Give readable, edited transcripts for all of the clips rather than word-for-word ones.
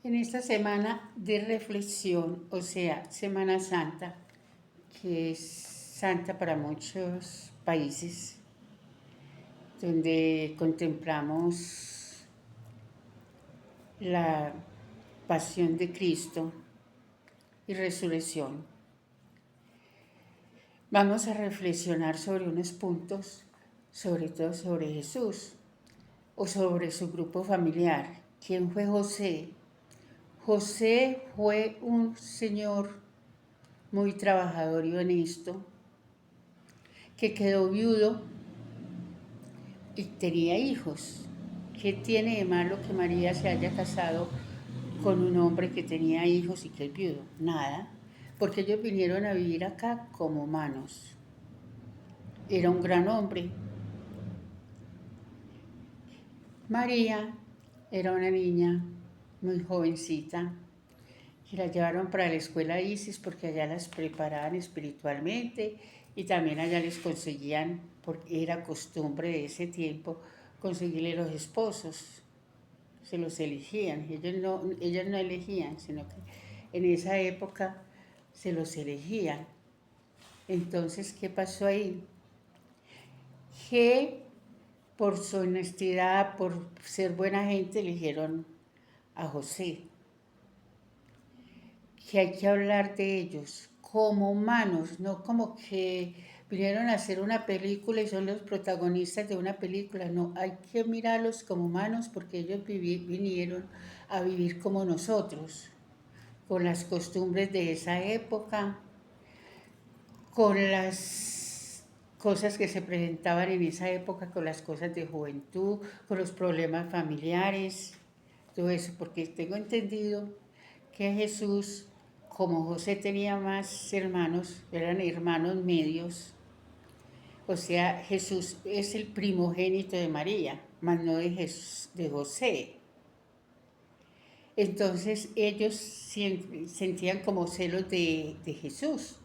En esta semana de reflexión, o sea, Semana Santa, que es santa para muchos países, donde contemplamos la pasión de Cristo y resurrección, vamos a reflexionar sobre unos puntos, sobre todo sobre Jesús o sobre su grupo familiar. ¿Quién fue José? José fue un señor muy trabajador y honesto, que quedó viudo y tenía hijos. ¿Qué tiene de malo que María se haya casado con un hombre que tenía hijos y que es viudo? Nada, porque ellos vinieron a vivir acá como humanos. Era un gran hombre. María era una niña muy jovencita y la llevaron para la escuela Isis porque allá las preparaban espiritualmente y también allá les conseguían, porque era costumbre de ese tiempo, conseguirle los esposos, se los elegían, ellos no elegían, sino que en esa época se los elegían. Entonces, ¿qué pasó ahí? Que por su honestidad, por ser buena gente, eligieron a José, que hay que hablar de ellos como humanos, no como que vinieron a hacer una película y son los protagonistas de una película, no, hay que mirarlos como humanos porque ellos vinieron a vivir como nosotros, con las costumbres de esa época, con las cosas que se presentaban en esa época, con las cosas de juventud, con los problemas familiares, todo eso, porque tengo entendido que Jesús, como José tenía más hermanos, eran hermanos medios, o sea, Jesús es el primogénito de María, mas no de José. Entonces ellos sentían como celos de Jesús.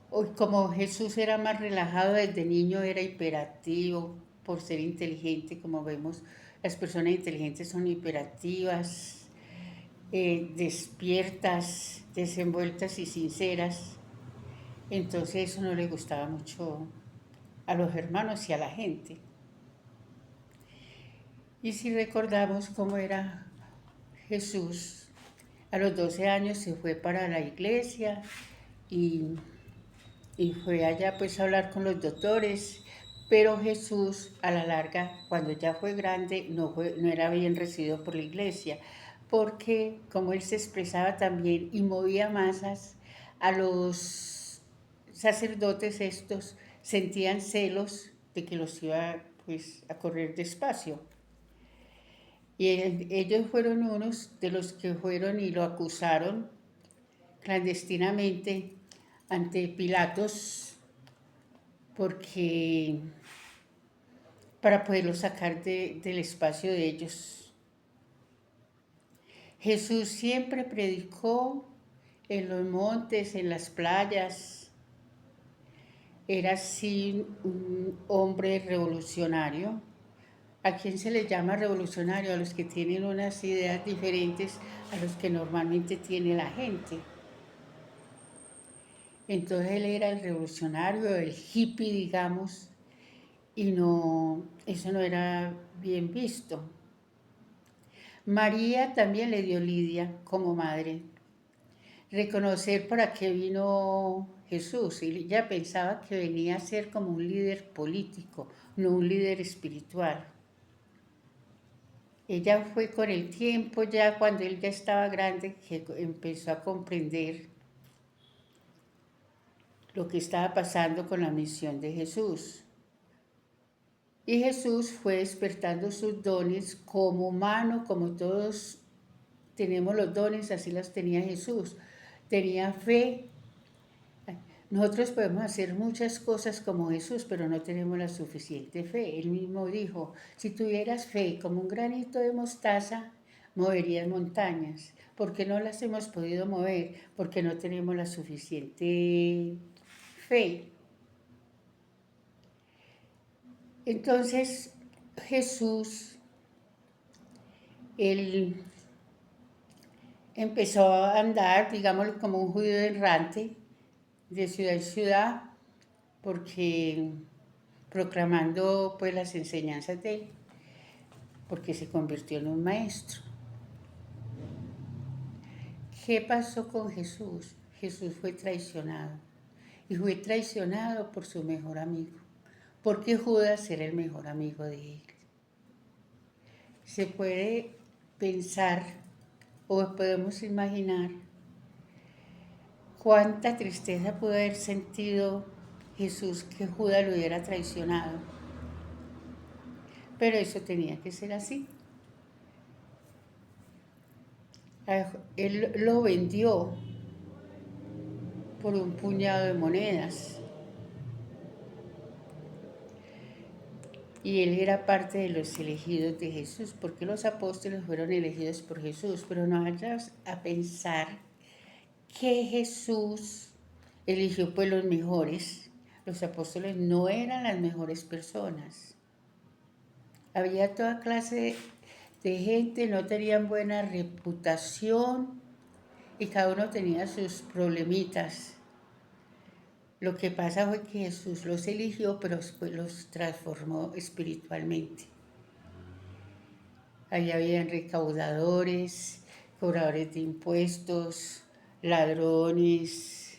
Como Jesús era más relajado desde niño, era hiperactivo por ser inteligente, como vemos, las personas inteligentes son hiperactivas, despiertas, desenvueltas y sinceras. Entonces eso no le gustaba mucho a los hermanos y a la gente. Y si recordamos cómo era Jesús, a los 12 años se fue para la iglesia y, y fue allá pues a hablar con los doctores, pero Jesús a la larga, cuando ya fue grande, no era bien recibido por la iglesia, porque como él se expresaba también y movía masas, a los sacerdotes estos sentían celos de que los iba pues a correr despacio. Y ellos fueron unos de los que fueron y lo acusaron clandestinamente ante Pilatos porque para poderlo sacar del espacio de ellos. Jesús siempre predicó en los montes, en las playas. Era así un hombre revolucionario. ¿A quién se le llama revolucionario? A los que tienen unas ideas diferentes a los que normalmente tiene la gente. Entonces él era el revolucionario, el hippie, digamos, y no, eso no era bien visto. María también le dio lidia como madre. Reconocer para qué vino Jesús. Y ella pensaba que venía a ser como un líder político, no un líder espiritual. Ella fue con el tiempo, ya cuando él ya estaba grande, que empezó a comprender lo que estaba pasando con la misión de Jesús. Y Jesús fue despertando sus dones como humano, como todos tenemos los dones, así los tenía Jesús. Tenía fe. Nosotros podemos hacer muchas cosas como Jesús, pero no tenemos la suficiente fe. Él mismo dijo, si tuvieras fe como un granito de mostaza, moverías montañas. ¿Por qué no las hemos podido mover? Porque no tenemos la suficiente fe. Entonces Jesús Él empezó a andar, digámoslo, como un judío errante, de ciudad en ciudad, porque proclamando pues las enseñanzas de él, porque se convirtió en un maestro. ¿Qué pasó con Jesús? Jesús fue traicionado y fue traicionado por su mejor amigo, porque Judas era el mejor amigo de él. Se puede pensar o podemos imaginar cuánta tristeza pudo haber sentido Jesús que Judas lo hubiera traicionado. Pero eso tenía que ser así. Él lo vendió por un puñado de monedas. Y él era parte de los elegidos de Jesús, porque los apóstoles fueron elegidos por Jesús. Pero no vayas a pensar que Jesús eligió pues los mejores. Los apóstoles no eran las mejores personas. Había toda clase de gente, no tenían buena reputación y cada uno tenía sus problemitas. Lo que pasa fue que Jesús los eligió, pero después los transformó espiritualmente. Ahí habían recaudadores, cobradores de impuestos, ladrones.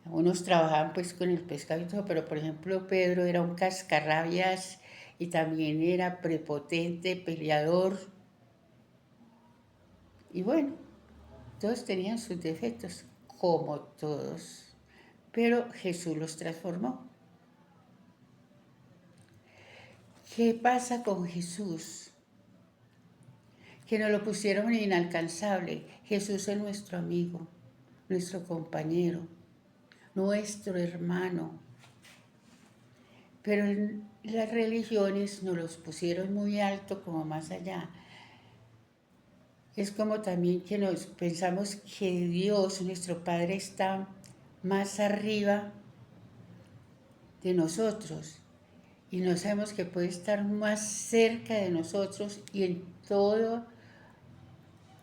Unos trabajaban pues con el pescado y todo, pero por ejemplo Pedro era un cascarrabias y también era prepotente, peleador. Y bueno, todos tenían sus defectos, como todos, pero Jesús los transformó. ¿Qué pasa con Jesús? Que nos lo pusieron inalcanzable. Jesús es nuestro amigo, nuestro compañero, nuestro hermano. Pero las religiones nos los pusieron muy alto, como más allá. Es como también que nos pensamos que Dios, nuestro Padre, está más arriba de nosotros y no sabemos que puede estar más cerca de nosotros y en todo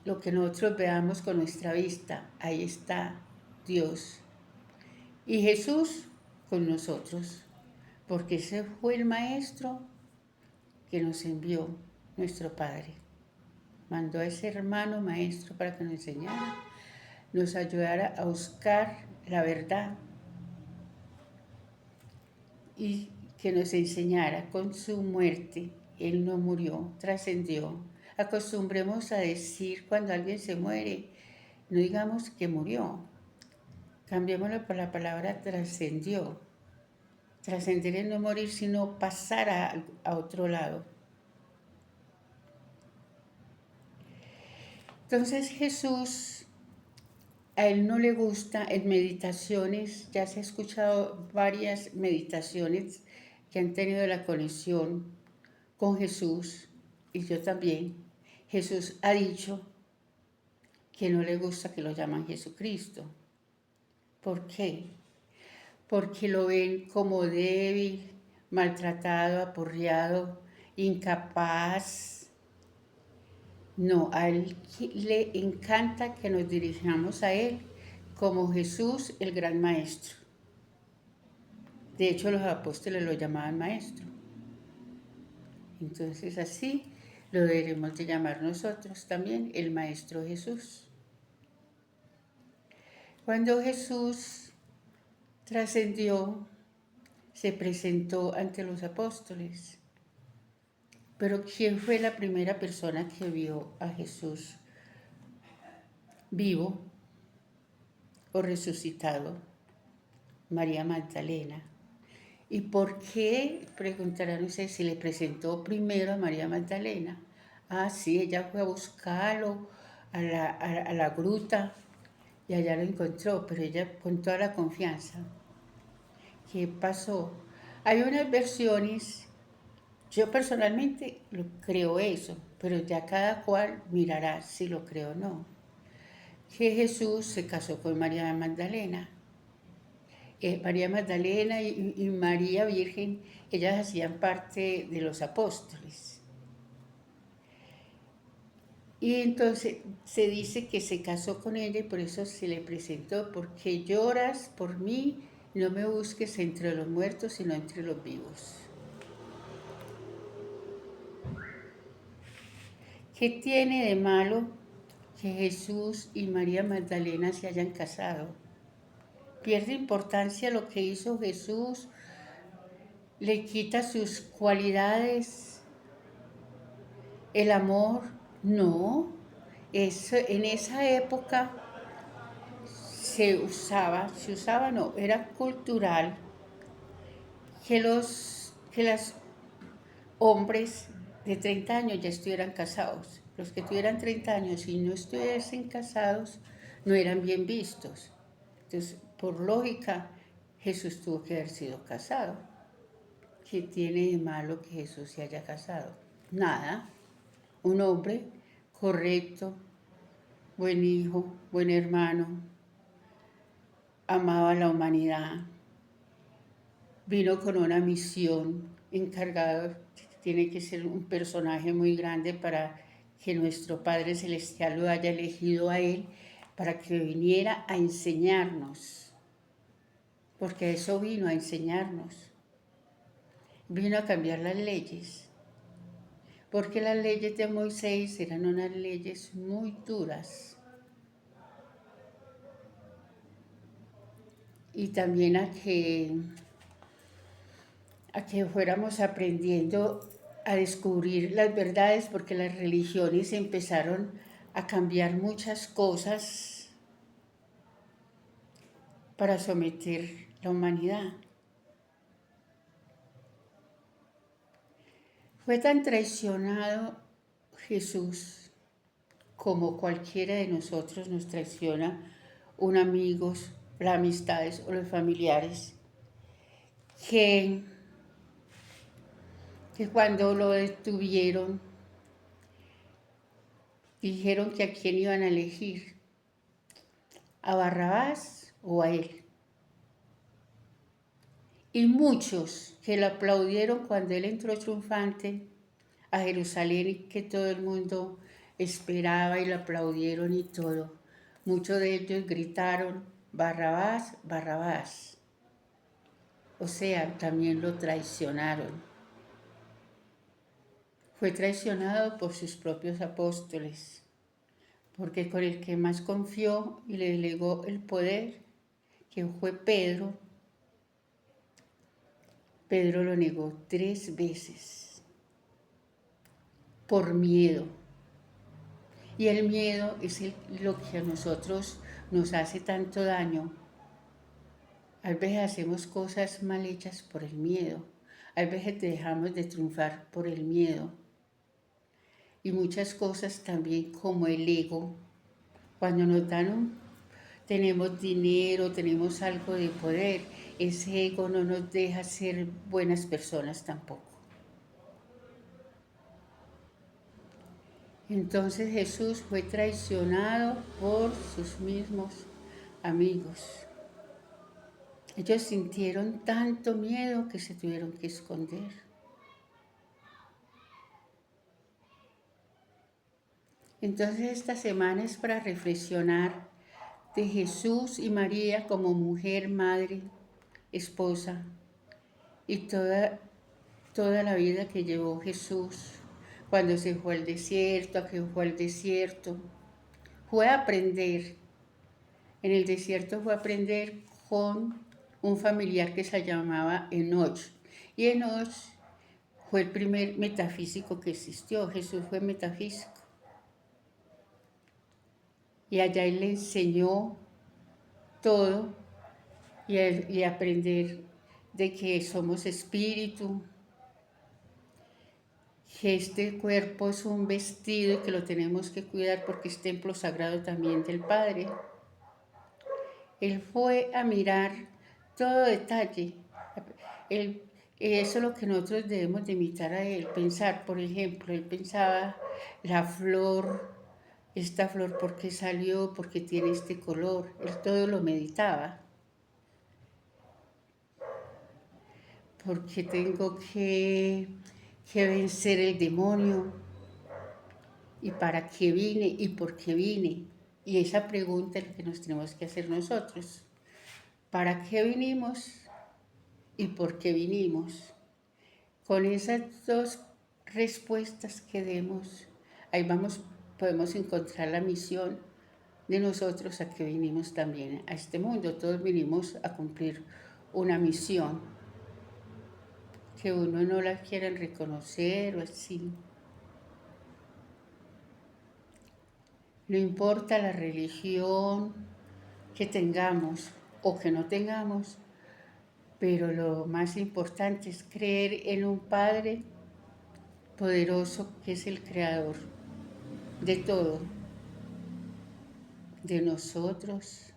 lo que nosotros veamos con nuestra vista, ahí está Dios. Y Jesús con nosotros, porque ese fue el Maestro que nos envió, nuestro Padre. Mandó a ese hermano maestro para que nos enseñara, nos ayudara a buscar la verdad y que nos enseñara con su muerte. Él no murió, trascendió. Acostumbremos a decir cuando alguien se muere, no digamos que murió, cambiémoslo por la palabra trascendió. Trascender es no morir, sino pasar a otro lado. Entonces Jesús, a él no le gusta en meditaciones, ya se ha escuchado varias meditaciones que han tenido la conexión con Jesús, y yo también. Jesús ha dicho que no le gusta que lo llaman Jesucristo. ¿Por qué? Porque lo ven como débil, maltratado, aporreado, incapaz. No, a él le encanta que nos dirijamos a él como Jesús, el gran maestro. De hecho, los apóstoles lo llamaban maestro. Entonces así lo deberemos de llamar nosotros también, el Maestro Jesús. Cuando Jesús trascendió, se presentó ante los apóstoles. Pero ¿quién fue la primera persona que vio a Jesús vivo o resucitado? María Magdalena. ¿Y por qué? Preguntarán ustedes si le presentó primero a María Magdalena. Ah, sí, ella fue a buscarlo a la gruta y allá lo encontró, pero ella con toda la confianza. ¿Qué pasó? Hay unas versiones, yo personalmente lo creo eso, pero ya cada cual mirará si lo creo o no. Que Jesús se casó con María Magdalena. María Magdalena y María Virgen, ellas hacían parte de los apóstoles. Y entonces se dice que se casó con ella y por eso se le presentó, porque lloras por mí, no me busques entre los muertos, sino entre los vivos. ¿Qué tiene de malo que Jesús y María Magdalena se hayan casado? Pierde importancia lo que hizo Jesús, le quita sus cualidades, el amor, no. En esa época no, era cultural que los hombres de 30 años ya estuvieran casados. Los que tuvieran 30 años y no estuviesen casados no eran bien vistos. Entonces, por lógica, Jesús tuvo que haber sido casado. ¿Qué tiene de malo que Jesús se haya casado? Nada. Un hombre correcto, buen hijo, buen hermano, amaba a la humanidad, vino con una misión, encargado, tiene que ser un personaje muy grande para que nuestro Padre Celestial lo haya elegido a él, para que viniera a enseñarnos, porque eso vino a enseñarnos, vino a cambiar las leyes, porque las leyes de Moisés eran unas leyes muy duras. Y también a que fuéramos aprendiendo a descubrir las verdades, porque las religiones empezaron a cambiar muchas cosas para someter la humanidad. Fue tan traicionado Jesús como cualquiera de nosotros nos traiciona un amigo, las amistades o los familiares, que, que cuando lo detuvieron dijeron que a quién iban a elegir, a Barrabás o a él. Y muchos que lo aplaudieron cuando él entró triunfante a Jerusalén y que todo el mundo esperaba y lo aplaudieron y todo. Muchos de ellos gritaron, Barrabás, Barrabás. O sea, también lo traicionaron. Fue traicionado por sus propios apóstoles, porque con el que más confió y le delegó el poder, que fue Pedro, Pedro lo negó 3 veces por miedo. Y el miedo es lo que a nosotros nos hace tanto daño. A veces hacemos cosas mal hechas por el miedo. A veces dejamos de triunfar por el miedo. Y muchas cosas también como el ego. Cuando nos tenemos dinero, tenemos algo de poder, ese ego no nos deja ser buenas personas tampoco. Entonces Jesús fue traicionado por sus mismos amigos. Ellos sintieron tanto miedo que se tuvieron que esconder. Entonces esta semana es para reflexionar de Jesús y María como mujer, madre, esposa y toda la vida que llevó Jesús cuando se fue al desierto, a que fue al desierto. Fue a aprender. En el desierto fue a aprender con un familiar que se llamaba Enoch. Y Enoch fue el primer metafísico que existió. Jesús fue metafísico. Y allá él le enseñó todo y aprender de que somos espíritu, que este cuerpo es un vestido y que lo tenemos que cuidar porque es templo sagrado también del Padre. Él fue a mirar todo detalle. Eso es lo que nosotros debemos de imitar a él, pensar, por ejemplo, él pensaba la flor, esta flor por qué salió, por qué tiene este color, él todo lo meditaba. Porque tengo que vencer el demonio, ¿Y para qué vine? ¿Y por qué vine? Y esa pregunta es la que nos tenemos que hacer nosotros. ¿Para qué vinimos y por qué vinimos? Con esas dos respuestas que demos, ahí vamos, podemos encontrar la misión de nosotros a que vinimos también a este mundo. Todos vinimos a cumplir una misión, que uno no la quieren reconocer o así. No importa la religión que tengamos o que no tengamos, pero lo más importante es creer en un Padre poderoso que es el creador de todo, de nosotros,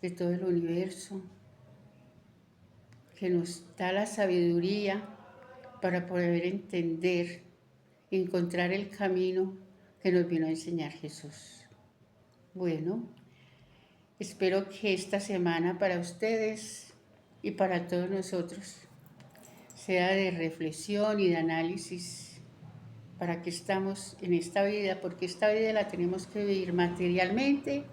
de todo el universo, que nos da la sabiduría para poder entender y encontrar el camino que nos vino a enseñar Jesús. Bueno, espero que esta semana para ustedes y para todos nosotros sea de reflexión y de análisis para qué estamos en esta vida, porque esta vida la tenemos que vivir materialmente,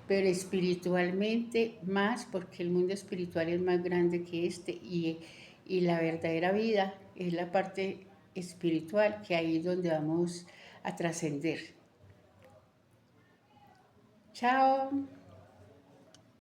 pero espiritualmente más, porque el mundo espiritual es más grande que este y la verdadera vida es la parte espiritual, que ahí es donde vamos a trascender. Chao.